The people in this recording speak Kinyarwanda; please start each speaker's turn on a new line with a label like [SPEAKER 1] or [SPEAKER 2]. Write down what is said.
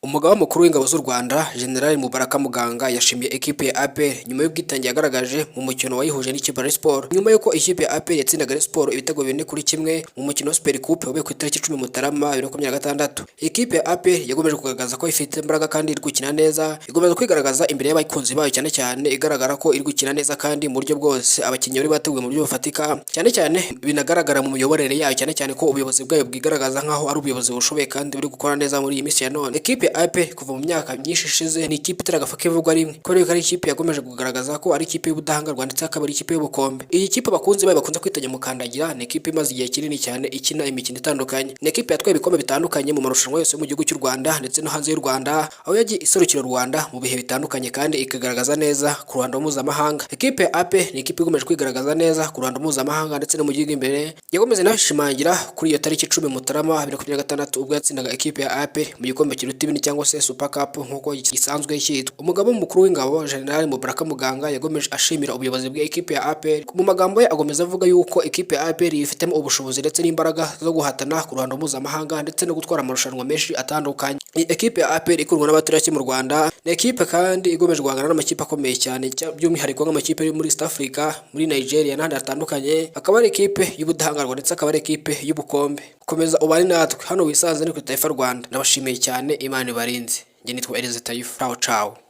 [SPEAKER 1] Umugaba mukuru w'ingabo z'u Rwanda General Mubaraka Muganga yashimiye ekipe ya APR nyuma y'ubwitange yagaragaje mu mukino wayihuje n'ikipe ya Rayon Sports. Nyuma y'uko ikipe ya APR yatsindaga Rayon Sports ibitego 4-1 mu mukino wa Super Coupe wabaye ku itariki 10 Mutarama 2026. Ikipe ya APR yagomeje kugaragaza ko ifite imbaraga kandi iri gukina neza, igomeza kwigaragaza imbere y'abakunzi bayo cyane igaragara ko iri gukina neza kandi mu buryo bwose abakinnyi bari bateguye mu buryo bufatika, cyane binagaragara mu miyoborere yayo, cyane ko ubuyobozi bwayo bwigaragaza nkaho ari ubuyobozi bushoboye kandi buri gukora neza muri iyi minsi ya none. Ekipe APR kuva mu myaka myinshi ishize ni ikipe itaragafa ivugwa rimwe, kubera ko ari ikipe yagomeje kugaragaza ko ari ikipe y'ubudahangarwa ndetse akaba ari ikipe y'ubukombe. Iyi kipe abakunzi bayo bakunze kwitanya mukandagira, ni ikipe imaze igihe kinini cyane ikina imikino itandukanye, ni ikipe yatwaye ibikombe bitandukanye mu marushanwa yose mu gihugu cy'u Rwanda ndetse no hanze y'u Rwanda, aho yagiye iserukira u Rwanda mu bihe bitandukanye kandi ikagaragaza neza ku ruhando mpuzamahanga. Ekipe APR ni ikipe igomeje kwigaragaza neza ku ruhando mpuzamahanga ndetse no mu gihugu imbere, yagomeje naho ishimangira kuri iyo tariki 10 Mutarama 2026 ubwo yatsindaga ekipe ya APR mu gikombe kiruta ibindi cyangwa se Super Cup nkuko gisanzwe cyitwa. Umugaba mukuru w'ingabo General Mubaraka Muganga yagomeje ashimira ubuyobozi bwa ekipe ya APR. Mu magambo ye agomeza avuga yuko ekipe ya APR yifitemo ubushobozi ndetse n'imbaraga zo guhatana ku ruhando mpuzamahanga ndetse no gutwara amarushanwa menshi atandukanye. Ekipe ya APR ikundwa n'abaturage mu Rwanda, ni ekipe kandi igomeje guhangana n'amakipe akomeye cyane by'umwihariko nk'amakipe yo muri East Africa, muri Nigeria n'ahandi hatandukanye. Akaba ari ekipe y'ubudahangarwa ndetse akaba ari ekipe y'ubukombe. Komeza ubane natwe hano wisanze ni ku Taifa Rwanda. Ndabashimiye cyane, Imana ibarinze. Njye nitwa Elise Taifa. Ciao ciao.